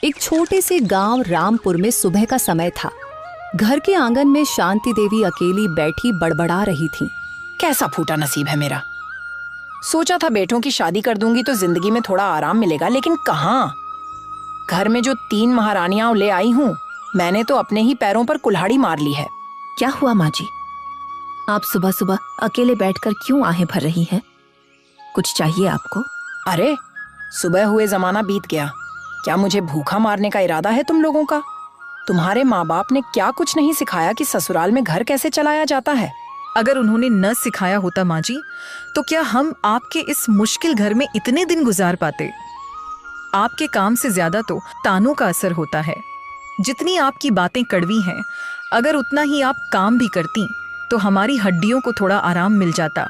एक छोटे से गांव रामपुर में सुबह का समय था। घर के आंगन में शांति देवी अकेली बैठी बड़बड़ा रही थी। कैसा फूटा नसीब है मेरा। सोचा था बेटों की शादी कर दूंगी तो जिंदगी में थोड़ा आराम मिलेगा, लेकिन कहाँ। घर में जो 3 महारानियां ले आई हूँ, मैंने तो अपने ही पैरों पर कुल्हाड़ी मार ली है। क्या हुआ माँ जी? आप सुबह सुबह अकेले बैठकर क्यों आहें भर रही हैं? कुछ चाहिए आपको? अरे सुबह हुए जमाना बीत गया। क्या मुझे भूखा मारने का इरादा है तुम लोगों का? तुम्हारे माँ बाप ने क्या कुछ नहीं सिखाया कि ससुराल में घर कैसे चलाया जाता है? अगर उन्होंने न सिखाया होता माँ जी, तो क्या हम आपके इस मुश्किल घर में इतने दिन गुजार पाते? आपके काम से ज्यादा तो तानों का असर होता है। जितनी आपकी बातें कड़वी हैं, अगर उतना ही आप काम भी करती तो हमारी हड्डियों को थोड़ा आराम मिल जाता।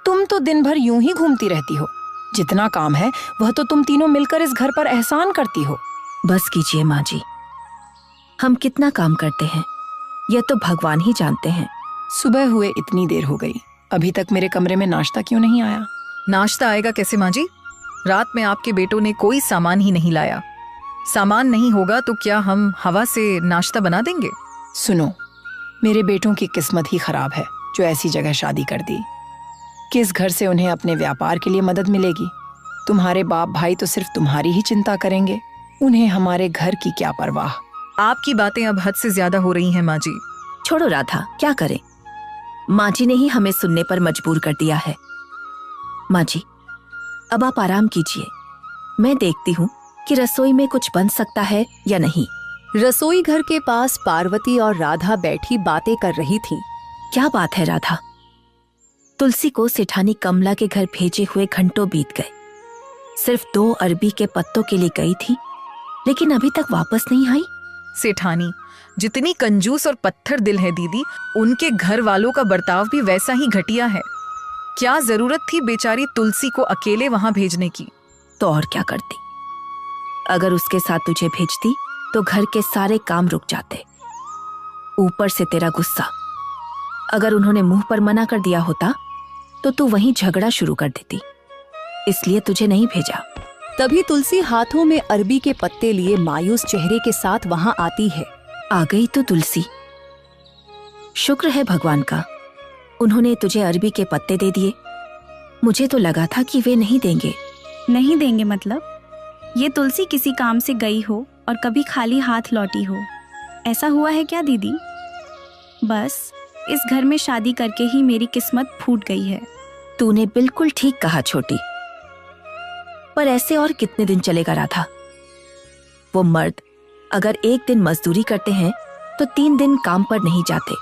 तुम तो दिन भर यूं ही घूमती रहती हो। जितना काम है वह तो तुम तीनों मिलकर इस घर पर एहसान करती हो। बस कीजिए माँ जी, हम कितना काम करते हैं यह तो भगवान ही जानते हैं। सुबह हुए इतनी देर हो गई, अभी तक मेरे कमरे में नाश्ता क्यों नहीं आया? नाश्ता आएगा कैसे माँ जी? रात में आपके बेटों ने कोई सामान ही नहीं लाया। सामान नहीं होगा तो क्या हम हवा से नाश्ता बना देंगे? सुनो, मेरे बेटों की किस्मत ही खराब है जो ऐसी जगह शादी कर दी। किस घर से उन्हें अपने व्यापार के लिए मदद मिलेगी? तुम्हारे बाप भाई तो सिर्फ तुम्हारी ही चिंता करेंगे, उन्हें हमारे घर की क्या परवाह। आपकी बातें अब हद से ज्यादा हो रही हैं माँ जी। छोड़ो राधा, क्या करें, माँ जी ने ही हमें सुनने पर मजबूर कर दिया है। माँ जी अब आप आराम कीजिए, मैं देखती हूँ कि रसोई में कुछ बन सकता है या नहीं। रसोई घर के पास पार्वती और राधा बैठी बातें कर रही थीं। क्या बात है राधा? तुलसी को सेठानी कमला के घर भेजे हुए घंटों बीत गए। सिर्फ 2 अरबी के पत्तों के लिए गई थी, लेकिन अभी तक वापस नहीं आई। सेठानी जितनी कंजूस और पत्थर दिल है दीदी, उनके घर वालों का बर्ताव भी वैसा ही घटिया है। क्या जरूरत थी बेचारी तुलसी को अकेले वहां भेजने की? तो और क्या करती? अगर उसके साथ तुझे भेजती तो घर के सारे काम रुक जाते। ऊपर से तेरा गुस्सा। अगर उन्होंने मुंह पर मना कर दिया होता तो तू वहीं झगड़ा शुरू कर देती, इसलिए तुझे नहीं भेजा। तभी तुलसी हाथों में अरबी के पत्ते लिए मायूस चेहरे के साथ वहां आती है। आ गई तो तुलसी, शुक्र है भगवान का, उन्होंने तुझे अरबी के पत्ते दे दिए। मुझे तो लगा था कि वे नहीं देंगे। नहीं देंगे मतलब? ये तुलसी किसी काम से गई हो और कभी खाली हाथ लौटी हो, ऐसा हुआ है क्या दीदी? बस इस घर में शादी करके ही मेरी किस्मत फूट गई है। तूने बिल्कुल ठीक कहा छोटी, पर ऐसे और कितने दिन चलेगा राधा? वो मर्द अगर एक दिन मजदूरी करते हैं तो 3 दिन काम पर नहीं जाते।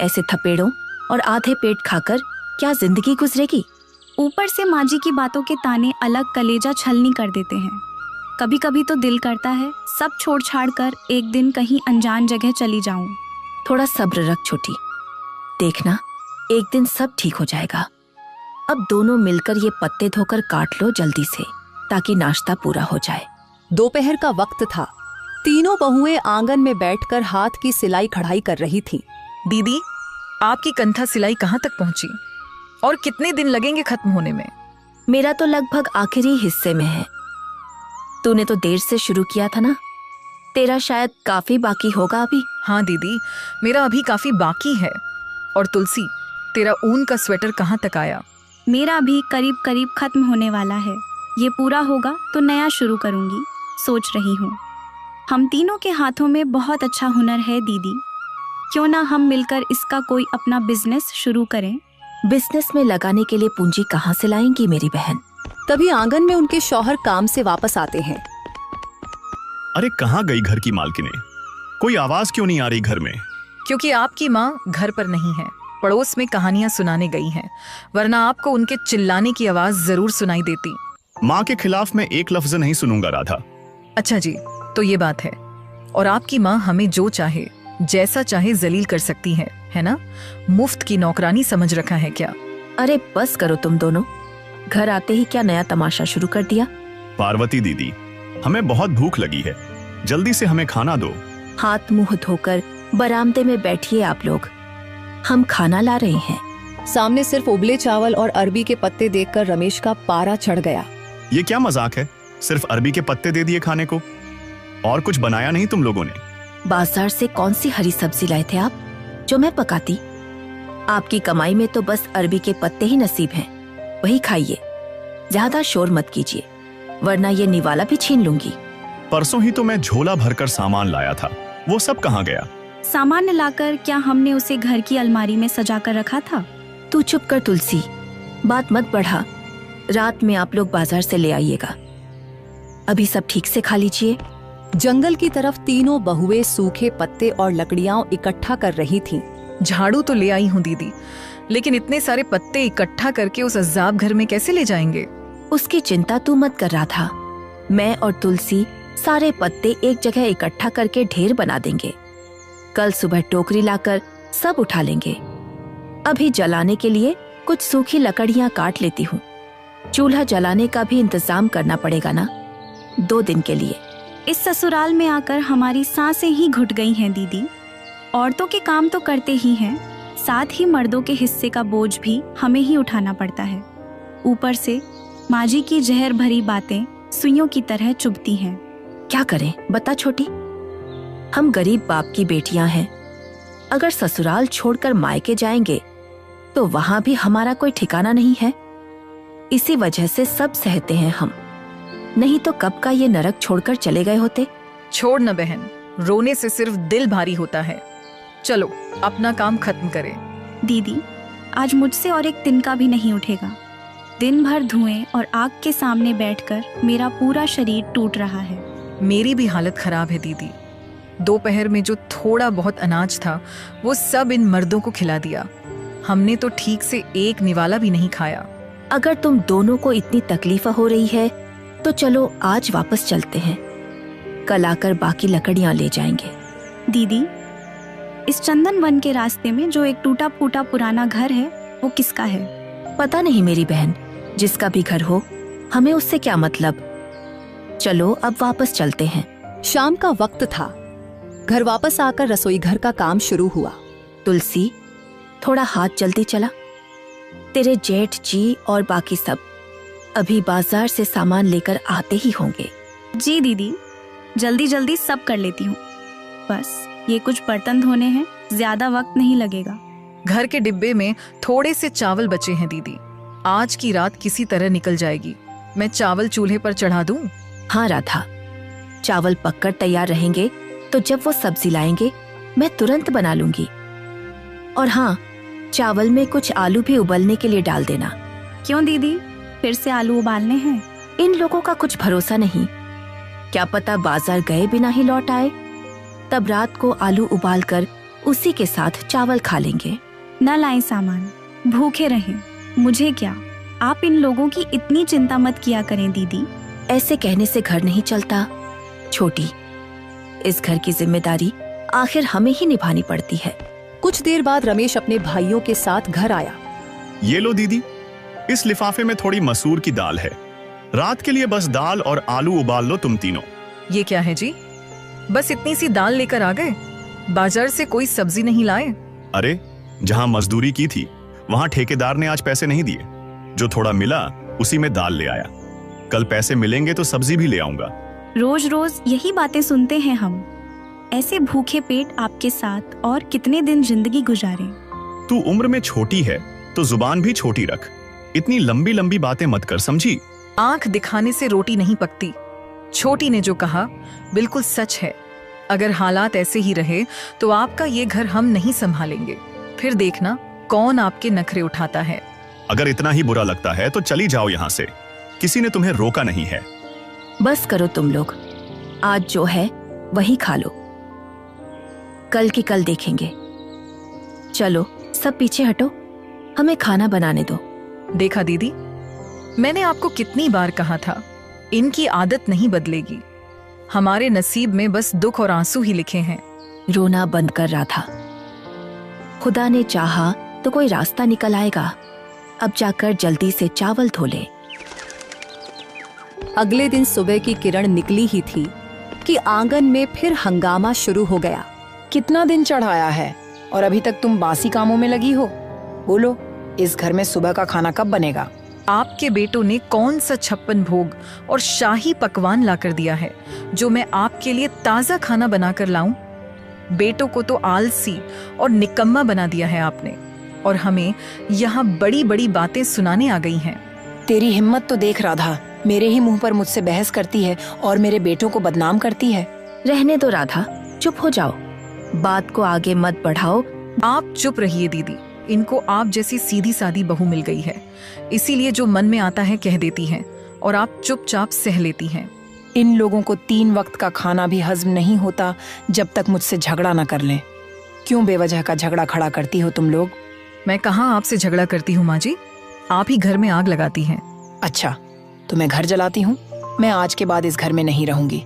ऐसे थपेड़ों और आधे पेट खाकर क्या जिंदगी गुजरेगी? ऊपर से माँ जी की बातों के ताने अलग कलेजा छलनी कर देते हैं। कभी कभी तो दिल करता है सब छोड़ छाड़ कर एक दिन कहीं अनजान जगह चली जाऊं। थोड़ा सब्र रख छोटी, देखना एक दिन सब ठीक हो जाएगा। अब दोनों मिलकर ये पत्ते धोकर काट लो जल्दी से, ताकि नाश्ता पूरा हो जाए। दोपहर का वक्त था। तीनों बहुएं आंगन में बैठकर हाथ की सिलाई कढ़ाई कर रही थीं। दीदी आपकी कंथा सिलाई कहाँ तक पहुँची और कितने दिन लगेंगे खत्म होने में? मेरा तो लगभग आखिरी हिस्से में है। तूने तो देर से शुरू किया था ना, तेरा शायद काफी बाकी होगा अभी। हाँ दीदी, मेरा अभी काफी बाकी है। और तुलसी, तेरा ऊन का स्वेटर कहाँ तक आया? मेरा भी करीब करीब खत्म होने वाला है। ये पूरा होगा तो नया शुरू करूंगी, सोच रही हूँ। हम तीनों के हाथों में बहुत अच्छा हुनर है दीदी, क्यों ना हम मिलकर इसका कोई अपना बिजनेस शुरू करें? बिजनेस में लगाने के लिए पूंजी कहाँ से लाएंगी मेरी बहन? तभी आंगन में उनके शौहर काम से वापस आते हैं। अरे कहाँ गई घर की मालकिने? कोई आवाज क्यों नहीं आ रही घर में? क्योंकि आपकी माँ घर पर नहीं है, पड़ोस में कहानियां सुनाने गई हैं, वरना आपको उनके चिल्लाने की आवाज जरूर सुनाई देती। माँ के खिलाफ मैं एक लफ्ज नहीं सुनूंगा राधा। अच्छा जी, तो ये बात है। और आपकी माँ हमें जो चाहे जैसा चाहे जलील कर सकती है ना? मुफ्त की नौकरानी समझ रखा है क्या? अरे बस करो तुम दोनों, घर आते ही क्या नया तमाशा शुरू कर दिया? पार्वती दीदी, हमें बहुत भूख लगी है, जल्दी से हमें खाना दो। हाथ मुंह धोकर बरामदे में बैठिए आप लोग, हम खाना ला रहे हैं। सामने सिर्फ उबले चावल और अरबी के पत्ते देखकर रमेश का पारा चढ़ गया। ये क्या मजाक है? सिर्फ अरबी के पत्ते दे दिए खाने को? और कुछ बनाया नहीं तुम लोगों ने? बाजार से कौन सी हरी सब्जी लाए थे आप जो मैं पकाती? आपकी कमाई में तो बस अरबी के पत्ते ही नसीब हैं, वही खाइए। ज्यादा शोर मत कीजिए वरना ये निवाला भी छीन लूंगी। परसों ही तो मैं झोला भरकर सामान लाया था, वो सब कहाँ गया? सामान लाकर क्या हमने उसे घर की अलमारी में सजा कर रखा था? तू चुप कर तुलसी, बात मत बढ़ा। रात में आप लोग बाजार से ले आइएगा, अभी सब ठीक से खा लीजिए। जंगल की तरफ तीनों बहुएं सूखे पत्ते और लकड़ियां इकट्ठा कर रही थीं। झाड़ू तो ले आई हूँ दीदी, लेकिन इतने सारे पत्ते इकट्ठा करके उस अज़ाब घर में कैसे ले जाएंगे? उसकी चिंता तू मत कर रहा था। मैं और तुलसी सारे पत्ते एक जगह इकट्ठा करके ढेर बना देंगे। कल सुबह टोकरी लाकर सब उठा लेंगे। अभी जलाने के लिए कुछ सूखी लकड़ियां काट लेती हूँ। चूल्हा जलाने का भी इंतजाम करना पड़ेगा ना, 2 दिन के लिए। इस ससुराल में आकर हमारी सांसें ही घुट गई हैं दीदी। औरतों के काम तो करते ही हैं, साथ ही मर्दों के हिस्से का बोझ भी हमें ही उठाना पड़ता है। ऊपर से माँ जी की जहर भरी बातें सुइयों की तरह चुभती हैं। क्या करें बता छोटी, हम गरीब बाप की बेटियां हैं। अगर ससुराल छोड़कर मायके जाएंगे तो वहां भी हमारा कोई ठिकाना नहीं है। इसी वजह से सब सहते हैं हम, नहीं तो कब का ये नरक छोड़कर चले गए होते। छोड़ न बहन, रोने से सिर्फ दिल भारी होता है। चलो अपना काम खत्म करें। दीदी, आज मुझसे और एक तिनका भी नहीं उठेगा। दिन भर धुएं और आग के सामने बैठकर मेरा पूरा शरीर टूट रहा है। मेरी भी हालत खराब है दीदी। दोपहर में जो थोड़ा बहुत अनाज था वो सब इन मर्दों को खिला दिया। हमने तो ठीक से एक निवाला भी नहीं खाया। अगर तुम दोनों को इतनी तकलीफ हो रही है तो चलो आज वापस चलते हैं, कल आकर बाकी लकड़ियां ले जाएंगे। दीदी, इस चंदन वन के रास्ते में जो एक टूटा फूटा पुराना घर है वो किसका है? पता नहीं मेरी बहन, जिसका भी घर हो हमें उससे क्या मतलब। चलो अब वापस चलते हैं। शाम का वक्त था। घर वापस आकर रसोई घर का काम शुरू हुआ। तुलसी, थोड़ा हाथ जल्दी चला। तेरे जेठ जी और बाकी सब अभी बाजार से सामान लेकर आते ही होंगे। जी दीदी, जल्दी जल्दी सब कर लेती हूँ। बस ये कुछ बर्तन धोने हैं, ज्यादा वक्त नहीं लगेगा। घर के डिब्बे में थोड़े से चावल बचे हैं दीदी, आज की रात किसी तरह निकल जाएगी। मैं चावल चूल्हे पर चढ़ा दूं? हाँ राधा, चावल पककर तैयार रहेंगे तो जब वो सब्जी लाएंगे मैं तुरंत बना लूंगी। और हाँ, चावल में कुछ आलू भी उबलने के लिए डाल देना। क्यों दीदी, फिर से आलू उबालने हैं? इन लोगों का कुछ भरोसा नहीं, क्या पता बाजार गए बिना ही लौट आए। तब रात को आलू उबालकर उसी के साथ चावल खा लेंगे। न लाएं सामान, भूखे रहें, मुझे क्या। आप इन लोगों की इतनी चिंता मत किया करें दीदी। ऐसे कहने से घर नहीं चलता छोटी, इस घर की जिम्मेदारी आखिर हमें ही निभानी पड़ती है। कुछ देर बाद रमेश अपने भाइयों के साथ घर आया। ये लो दीदी, इस लिफाफे में थोड़ी मसूर की दाल है। रात के लिए बस दाल और आलू उबाल लो तुम तीनों। ये क्या है जी, बस इतनी सी दाल लेकर आ गए? बाजार से कोई सब्जी नहीं लाए? अरे, जहां मजदूरी की थी वहां ठेकेदार ने आज पैसे नहीं दिए, जो थोड़ा मिला उसी में दाल ले आया। कल पैसे मिलेंगे तो सब्जी भी ले आऊंगा। रोज रोज यही बातें सुनते हैं हम। ऐसे भूखे पेट आपके साथ और कितने दिन जिंदगी गुजारें। तू उम्र में छोटी है तो जुबान भी छोटी रख, इतनी लंबी लंबी बातें मत कर, समझी? आंख दिखाने से रोटी नहीं पकती। छोटी ने जो कहा बिल्कुल सच है। अगर हालात ऐसे ही रहे तो आपका ये घर हम नहीं संभालेंगे। फिर देखना कौन आपके नखरे उठाता है। अगर इतना ही बुरा लगता है तो चली जाओ यहाँ से, किसी ने तुम्हें रोका नहीं है। बस करो तुम लोग, आज जो है वही खा लो, कल की कल देखेंगे। चलो सब पीछे हटो, हमें खाना बनाने दो। देखा दीदी, मैंने आपको कितनी बार कहा था, इनकी आदत नहीं बदलेगी। हमारे नसीब में बस दुख और आंसू ही लिखे हैं। रोना बंद कर रहा था। खुदा ने चाहा तो कोई रास्ता निकल आएगा। अब जाकर जल्दी से चावल धो ले। अगले दिन सुबह की किरण निकली ही थी कि आंगन में फिर हंगामा शुरू हो गया। कितना दिन चढ़ाया है और अभी तक तुम बासी कामों में लगी हो? बोलो, इस घर में सुबह का खाना कब बनेगा? आपके बेटों ने कौन सा 56 भोग और शाही पकवान लाकर दिया है जो मैं आपके लिए ताजा खाना बनाकर लाऊं? बेटों को तो आलसी और निकम्मा बना दिया है आपने, और हमें यहाँ बड़ी बड़ी बातें सुनाने आ गई हैं। तेरी हिम्मत तो देख राधा, मेरे ही मुंह पर मुझसे बहस करती है और मेरे बेटों को बदनाम करती है। रहने दो राधा, चुप हो जाओ, बात को आगे मत बढ़ाओ। आप चुप रहिए दीदी, इनको आप जैसी सीधी सादी बहू मिल गई है, इसीलिए जो मन में आता है कह देती हैं और आप चुपचाप सह लेती हैं। इन लोगों को 3 वक्त का खाना भी हजम नहीं होता जब तक मुझसे झगड़ा ना कर लें। क्यों बेवजह का झगड़ा खड़ा करती हो तुम लोग? मैं कहाँ आपसे झगड़ा करती हूँ माँ जी, आप ही घर में आग लगाती हैं। अच्छा, तो मैं घर जलाती हूँ? मैं आज के बाद इस घर में नहीं रहूंगी।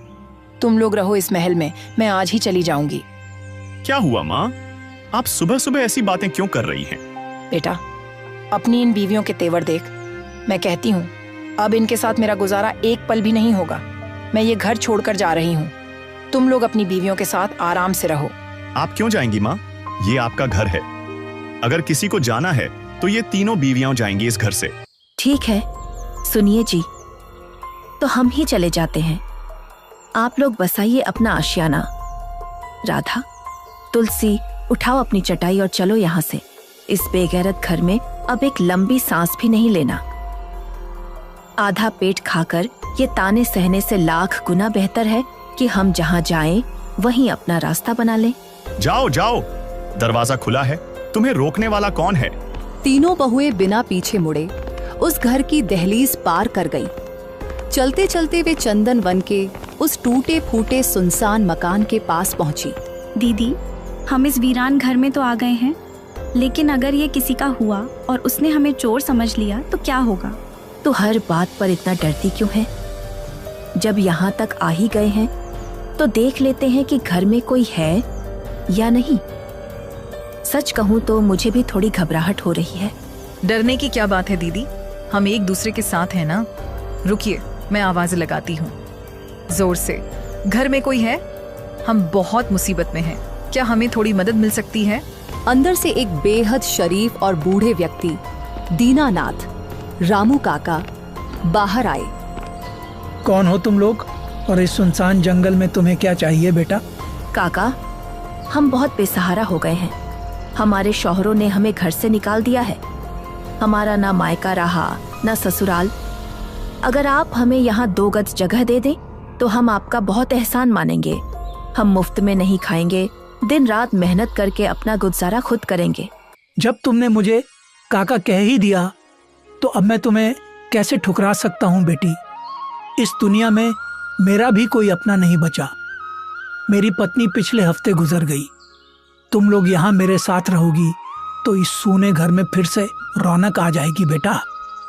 तुम लोग रहो इस महल में, मैं आज ही चली जाऊंगी। क्या हुआ माँ, आप सुबह सुबह ऐसी बातें क्यों कर रही हैं? बेटा, अपनी इन बीवियों के तेवर देख। मैं कहती हूँ अब इनके साथ मेरा गुजारा एक पल भी नहीं होगा। मैं ये घर छोड़कर जा रही हूँ। तुम लोग अपनी बीवियों के साथ आराम से रहो। आप क्यों जाएंगी माँ? ये आपका घर है। अगर किसी को जाना है तो ये तीनों बीवियां जाएंगी इस घर से। ठीक है, सुनिए जी, तो हम ही चले जाते हैं। आप लोग बसाइए अपना आशियाना। राधा, तुलसी, उठाओ अपनी चटाई और चलो यहाँ से। इस बेगैरत घर में अब एक लंबी सांस भी नहीं लेना। आधा पेट खाकर ये ताने सहने से लाख गुना बेहतर है कि हम जहाँ जाएं वहीं अपना रास्ता बना लें। जाओ जाओ, दरवाजा खुला है, तुम्हें रोकने वाला कौन है? तीनों बहुएं बिना पीछे मुड़े उस घर की दहलीज पार कर गईं। चलते चलते वे चंदन वन के उस टूटे फूटे सुनसान मकान के पास पहुंची। दीदी, हम इस वीरान घर में तो आ गए हैं, लेकिन अगर ये किसी का हुआ और उसने हमें चोर समझ लिया तो क्या होगा? तो हर बात पर इतना डरती क्यों है? जब यहाँ तक आ ही गए हैं तो देख लेते हैं कि घर में कोई है या नहीं। सच कहूँ तो मुझे भी थोड़ी घबराहट हो रही है। डरने की क्या बात है दीदी, हम एक दूसरे के साथ हैं ना। रुकिए, मैं आवाज लगाती हूँ जोर से। घर में कोई है? हम बहुत मुसीबत में हैं, क्या हमें थोड़ी मदद मिल सकती है? अंदर से एक बेहद शरीफ और बूढ़े व्यक्ति दीनानाथ, रामू काका, बाहर आए। कौन हो तुम लोग और इस सुनसान जंगल में तुम्हें क्या चाहिए बेटा? काका, हम बहुत बेसहारा हो गए हैं। हमारे शौहरों ने हमें घर से निकाल दिया है। हमारा ना मायका रहा ना ससुराल। अगर आप हमें यहाँ 2 गज जगह दे दें तो हम आपका बहुत एहसान मानेंगे। हम मुफ्त में नहीं खाएंगे, दिन रात मेहनत करके अपना गुजारा खुद करेंगे। जब तुमने मुझे काका कह ही दिया तो अब मैं तुम्हें कैसे ठुकरा सकता हूँ बेटी। इस दुनिया में मेरा भी कोई अपना नहीं बचा। मेरी पत्नी पिछले हफ्ते गुजर गई। तुम लोग यहाँ मेरे साथ रहोगी तो इस सूने घर में फिर से रौनक आ जाएगी बेटा।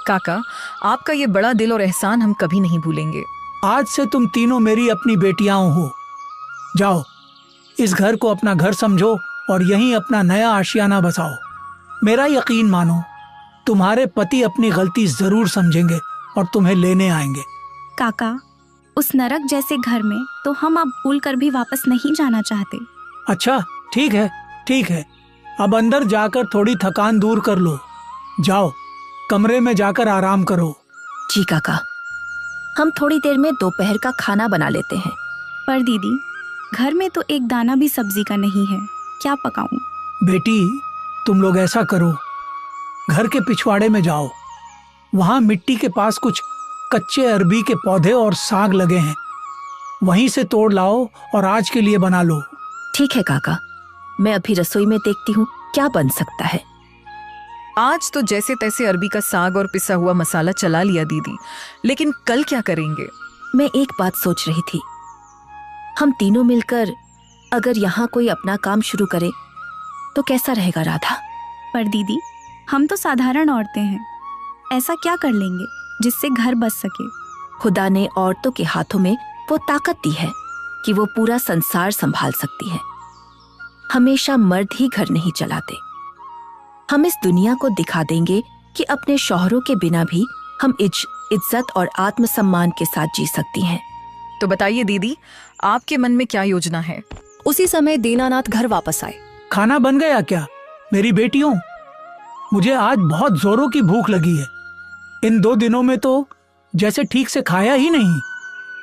काका, आपका ये बड़ा दिल और एहसान हम कभी नहीं भूलेंगे। आज से तुम तीनों मेरी अपनी बेटियां हो। जाओ, इस घर को अपना घर समझो और यहीं अपना नया आशियाना बसाओ। मेरा यकीन मानो, तुम्हारे पति अपनी गलती जरूर समझेंगे और तुम्हें लेने आएंगे। काका, उस नरक जैसे घर में तो हम अब भूल कर भी वापस नहीं जाना चाहते। अच्छा, ठीक है ठीक है, अब अंदर जाकर थोड़ी थकान दूर कर लो। जाओ, कमरे में जाकर आराम करो। जी काका, हम थोड़ी देर में दोपहर का खाना बना लेते हैं। पर दीदी, घर में तो एक दाना भी सब्जी का नहीं है, क्या पकाऊं? बेटी, तुम लोग ऐसा करो, घर के पिछवाड़े में जाओ। वहां मिट्टी के पास कुछ कच्चे अरबी के पौधे और साग लगे हैं, वहीं से तोड़ लाओ और आज के लिए बना लो। ठीक है काका, मैं अभी रसोई में देखती हूँ क्या बन सकता है। आज तो जैसे तैसे अरबी का साग और पिसा हुआ मसाला चला लिया दीदी, लेकिन कल क्या करेंगे? मैं एक बात सोच रही थी, हम तीनों मिलकर अगर यहाँ कोई अपना काम शुरू करे तो कैसा रहेगा राधा? पर दीदी, हम तो साधारण औरतें हैं, ऐसा क्या कर लेंगे जिससे घर बस सके? खुदा ने औरतों के हाथों में वो ताकत दी है कि वो पूरा संसार संभाल सकती है। हमेशा मर्द ही घर नहीं चलाते। हम इस दुनिया को दिखा देंगे कि अपने शौहरों के बिना भी हम इज्जत और आत्मसम्मान के साथ जी सकती हैं। तो बताइए दीदी, आपके मन में क्या योजना है? उसी समय दीनानाथ घर वापस आए। खाना बन गया क्या मेरी बेटियों? मुझे आज बहुत जोरों की भूख लगी है। इन 2 दिनों में तो जैसे ठीक से खाया ही नहीं।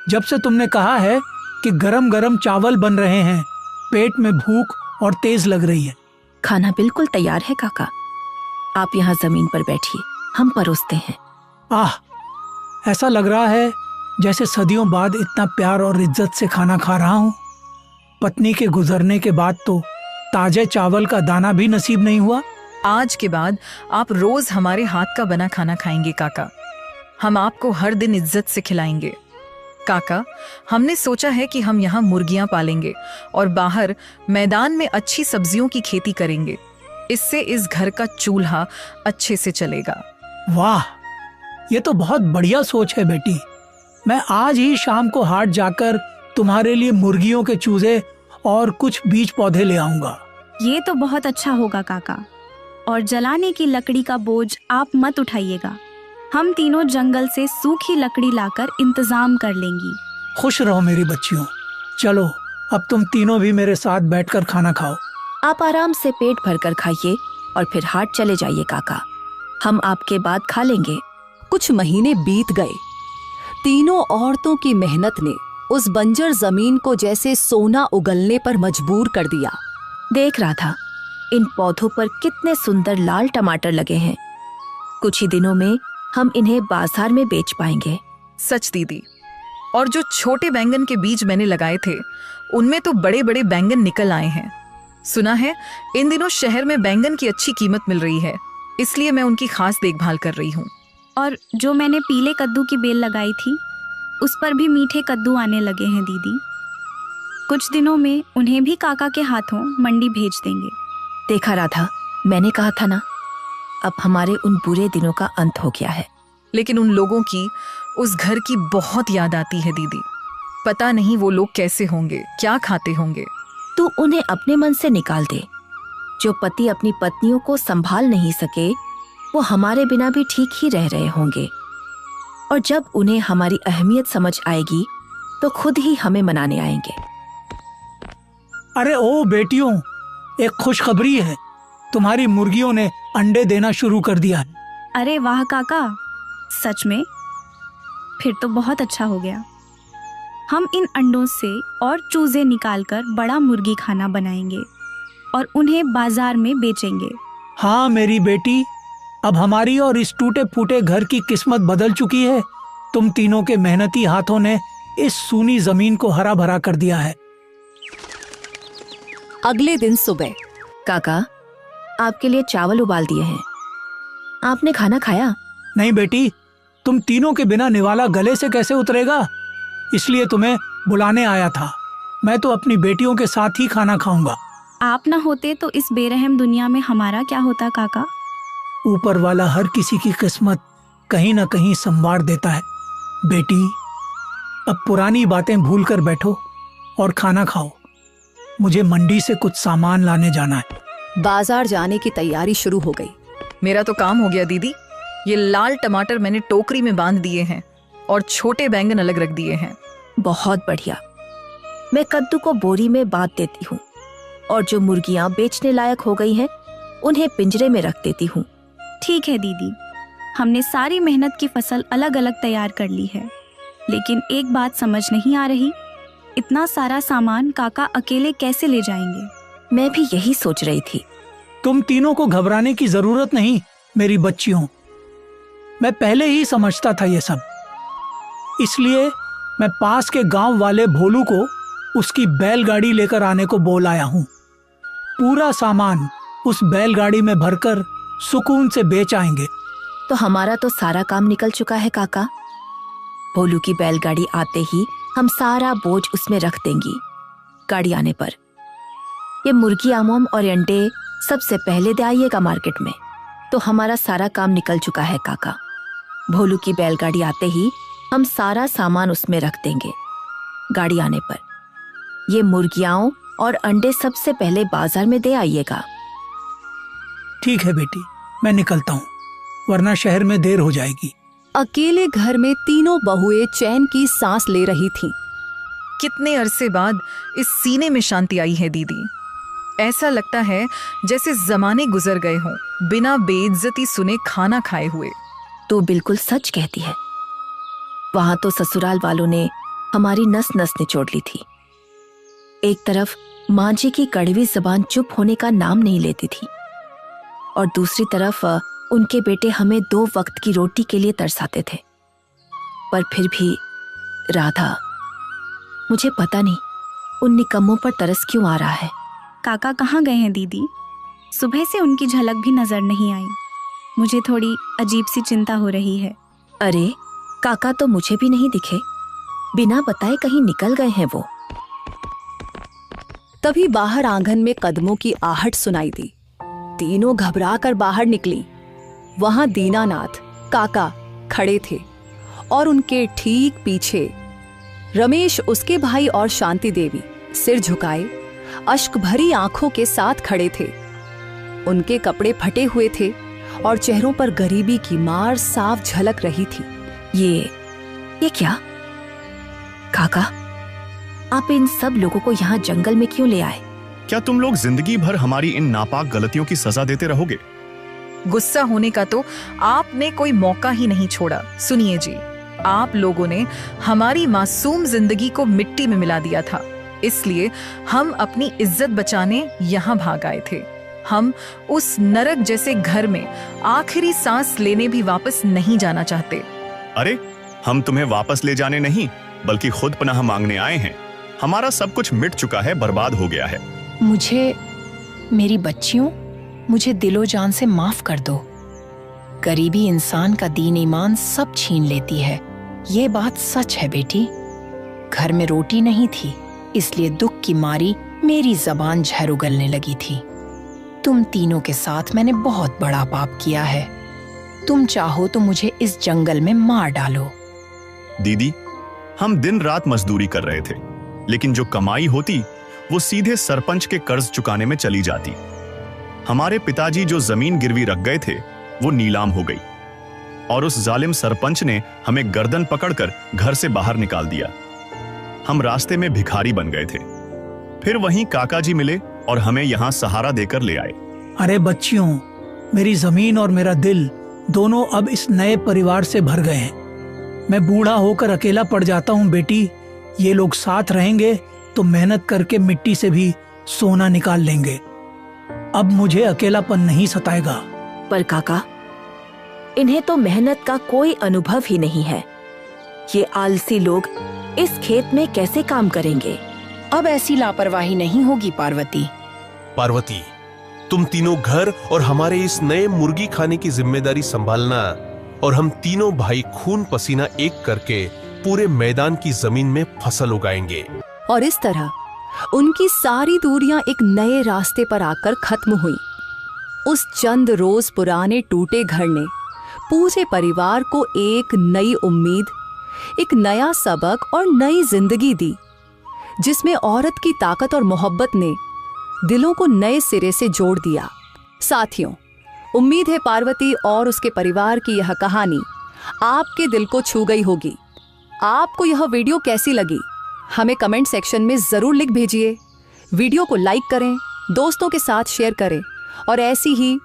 जब से तुमने कहा है कि गरम गरम चावल बन रहे हैं, पेट में भूख और तेज लग रही है। खाना बिल्कुल तैयार है काका, आप यहाँ जमीन पर बैठिए, हम परोसते हैं। आह, ऐसा लग रहा है जैसे सदियों बाद इतना प्यार और इज्जत से खाना खा रहा हूँ। पत्नी के गुजरने के बाद तो ताजे चावल का दाना भी नसीब नहीं हुआ। आज के बाद आप रोज हमारे हाथ का बना खाना खाएंगे काका। हम आपको हर दिन इज्जत से खिलाएंगे। काका, हमने सोचा है कि हम यहाँ मुर्गियां पालेंगे और बाहर मैदान में अच्छी सब्जियों की खेती करेंगे। इससे इस घर का चूल्हा अच्छे से चलेगा। वाह, ये तो बहुत बढ़िया सोच है बेटी। मैं आज ही शाम को हाट जाकर तुम्हारे लिए मुर्गियों के चूजे और कुछ बीज पौधे ले आऊंगा। ये तो बहुत अच्छा होगा काका। और जलाने की लकड़ी का बोझ आप मत उठाइएगा। हम तीनों जंगल से सूखी लकड़ी लाकर इंतजाम कर लेंगी। खुश रहो मेरी बच्चियों। चलो, अब तुम तीनों भी मेरे साथ बैठकर खाना खाओ। आप आराम से पेट भरकर खाइए और फिर हाट चले जाइए काका। हम आपके बाद खा लेंगे। कुछ महीने बीत गए। तीनों औरतों की मेहनत ने उस बंजर जमीन को जैसे सोना उगलने पर मजबूर कर दिया। देख रहा था इन पौधों पर कितने सुंदर लाल टमाटर लगे हैं। कुछ ही दिनों में हम इन्हें बाजार में बेच पाएंगे। सच दीदी। और जो छोटे बैंगन के बीज मैंने लगाए थे, उनमें तो बड़े बड़े बैंगन निकल आए हैं। सुना है इन दिनों शहर में बैंगन की अच्छी कीमत मिल रही है, इसलिए मैं उनकी खास देखभाल कर रही हूँ। और जो मैंने पीले कद्दू की बेल लगाई थी, उस पर भी मीठे कद्दू आने लगे हैं दीदी। कुछ दिनों में उन्हें भी काका के हाथों मंडी भेज देंगे। देखा राधा, मैंने कहा था ना, अब हमारे उन बुरे दिनों का अंत हो गया है। लेकिन उन लोगों की उस घर की बहुत याद आती है दीदी। पता नहीं वो लोग कैसे होंगे, क्या खाते होंगे। तू उन्हें अपने मन से निकाल दे। जो पति अपनी पत्नियों को संभाल नहीं सके, वो हमारे बिना भी ठीक ही रह रहे होंगे। और जब उन्हें हमारी अहमियत समझ आएगी तो खुद ही हमें मनाने आएंगे। अरे ओ बेटियों, एक खुशखबरी है। तुम्हारी मुर्गियों ने अंडे देना शुरू कर दिया है। अरे वाह काका, सच में? फिर तो बहुत अच्छा हो गया। हम इन अंडों से और चूजे निकालकर बड़ा मुर्गी खाना बनाएंगे और उन्हें बाजार में बेचेंगे। हाँ मेरी बेटी, अब हमारी और इस टूटे फूटे घर की किस्मत बदल चुकी है। तुम तीनों के मेहनती हाथों ने इस सूनी जमीन को हरा भरा कर दिया है। अगले दिन सुबह काका, आपके लिए चावल उबाल दिए हैं। आपने खाना खाया? नहीं बेटी, तुम तीनों के बिना निवाला गले से कैसे उतरेगा, इसलिए तुम्हें बुलाने आया था। मैं तो अपनी बेटियों के साथ ही खाना खाऊंगा। आप ना होते तो इस बेरहम दुनिया में हमारा क्या होता काका? ऊपर वाला हर किसी की किस्मत कहीं ना कहीं संवार देता है। बेटी, अब पुरानी बातें भूल कर बैठो और खाना खाओ। मुझे मंडी से कुछ सामान लाने जाना है। बाजार जाने की तैयारी शुरू हो गई। मेरा तो काम हो गया दीदी। ये लाल टमाटर मैंने टोकरी में बांध दिए हैं और छोटे बैंगन अलग रख दिए हैं। बहुत बढ़िया। मैं कद्दू को बोरी में बांध देती हूँ और जो मुर्गियाँ बेचने लायक हो गई हैं, उन्हें पिंजरे में रख देती हूँ। ठीक है दीदी, हमने सारी मेहनत की फसल अलग अलग तैयार कर ली है। लेकिन एक बात समझ नहीं आ रही, इतना सारा सामान काका अकेले कैसे ले जाएंगे? मैं भी यही सोच रही थी। तुम तीनों को घबराने की जरूरत नहीं मेरी बच्चियों। मैं पहले ही समझता था ये सब, इसलिए मैं पास के गांव वाले भोलू को उसकी बैलगाड़ी लेकर आने को बोल आया हूँ। पूरा सामान उस बैलगाड़ी में भरकर सुकून से बेच आएंगे। तो हमारा तो सारा काम निकल चुका है काका। भोलू की बैलगाड़ी आते ही हम सारा बोझ उसमें रख देंगी। गाड़ी आने पर ये मुर्गी आमोम और अंडे सबसे पहले दे आइएगा मार्केट में। तो हमारा सारा काम निकल चुका है काका। भोलू की बैलगाड़ी आते ही हम सारा सामान उसमें रख देंगे। गाड़ी आने पर ये मुर्गियाओं और अंडे सबसे पहले बाजार में दे आइएगा। ठीक है बेटी, मैं निकलता हूँ, वरना शहर में देर हो जाएगी। अकेले घर में तीनों बहुएं चैन की सांस ले रही थीं। कितने अरसे बाद इस सीने में शांति आई है दीदी। ऐसा लगता है जैसे जमाने गुजर गए हों, बिना बेइज्जती सुने खाना खाए हुए। तू बिल्कुल सच कहती है। वहां तो ससुराल वालों ने हमारी नस नस निचोड़ ली थी। एक तरफ माँ जी की कड़वी जबान चुप होने का नाम नहीं लेती थी और दूसरी तरफ उनके बेटे हमें 2 वक्त की रोटी के लिए तरसाते थे। पर फिर भी राधा, मुझे पता नहीं उन निकम्मों पर तरस क्यों आ रहा है। काका कहाँ गए हैं दीदी? सुबह से उनकी झलक भी नजर नहीं आई। मुझे थोड़ी अजीब सी चिंता हो रही है। अरे काका तो मुझे भी नहीं दिखे, बिना बताए कहीं निकल गए हैं वो। तभी बाहर आंगन में कदमों की आहट सुनाई दी। तीनों घबरा कर बाहर निकली। वहां दीनानाथ काका खड़े थे और उनके ठीक पीछे रमेश, उसके भाई और शांति देवी सिर झुकाए अश्क भरी आंखों के साथ खड़े थे। उनके कपड़े फटे हुए थे और चेहरों पर गरीबी की मार साफ झलक रही थी। ये क्या? काका, आप इन सब लोगों को यहाँ जंगल में क्यों ले आए? क्या तुम लोग जिंदगी भर हमारी इन नापाक गलतियों की सजा देते रहोगे? गुस्सा होने का तो आपने कोई मौका ही नहीं छोड़ा। सुनिए जी, आप लोगों ने हमारी मासूम जिंदगी को मिट्टी में मिला दिया था, इसलिए हम अपनी इज्जत बचाने यहाँ भाग आए थे। हम उस नरक जैसे घर में आखिरी सांस लेने भी वापस नहीं जाना चाहते। अरे हम तुम्हें वापस ले जाने नहीं बल्कि खुद पनाह मांगने आए हैं। हमारा सब कुछ मिट चुका है, बर्बाद हो गया है। मुझे, मेरी बच्चियों, मुझे दिलो जान से माफ कर दो। गरीबी इंसान का दीन ईमान सब छीन लेती है, ये बात सच है बेटी। घर में रोटी नहीं थी, इसलिए दुख की मारी मेरी जबान जहर उगलने लगी थी। तुम तीनों के साथ मैंने बहुत बड़ा पाप किया है। तुम चाहो तो मुझे इस जंगल में मार डालो। दीदी, हम दिन रात मजदूरी कर रहे थे, लेकिन जो कमाई होती वो सीधे सरपंच के कर्ज चुकाने में चली जाती। हमारे पिताजी जो जमीन गिरवी रख गए थे वो नीलाम हो गई और उस जालिम सरपंच ने हमें गर्दन पकड़कर घर से बाहर निकाल दिया। हम रास्ते में भिखारी बन गए थे। फिर वहीं काका जी मिले और हमें यहाँ सहारा देकर ले आए। अरे बच्चियों, मेरी जमीन और मेरा दिल दोनों अब इस नए परिवार से भर गए हैं। मैं बूढ़ा होकर अकेला पड़ जाता हूँ बेटी। ये लोग साथ रहेंगे तो मेहनत करके मिट्टी से भी सोना निकाल लेंगे। अब मुझे अकेलापन नहीं सताएगा। पर काका, इन्हें तो मेहनत का कोई अनुभव ही नहीं है। ये आलसी लोग इस खेत में कैसे काम करेंगे? अब ऐसी लापरवाही नहीं होगी पार्वती। पार्वती, तुम तीनों घर और हमारे इस नए मुर्गी खाने की जिम्मेदारी संभालना और हम तीनों भाई खून पसीना एक करके पूरे मैदान की जमीन में फसल उगाएंगे। और इस तरह उनकी सारी दूरियां एक नए रास्ते पर आकर खत्म हुई। उस चंद रोज पुराने टूटे घर ने पूरे परिवार को एक नई उम्मीद, एक नया सबक और नई जिंदगी दी, जिसमें औरत की ताकत और मोहब्बत ने दिलों को नए सिरे से जोड़ दिया। साथियों, उम्मीद है पार्वती और उसके परिवार की यह कहानी आपके दिल को छू गई होगी। आपको यह वीडियो कैसी लगी हमें कमेंट सेक्शन में जरूर लिख भेजिए। वीडियो को लाइक करें, दोस्तों के साथ शेयर करें और ऐसी ही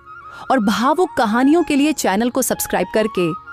और भावुक कहानियों के लिए चैनल को सब्सक्राइब करके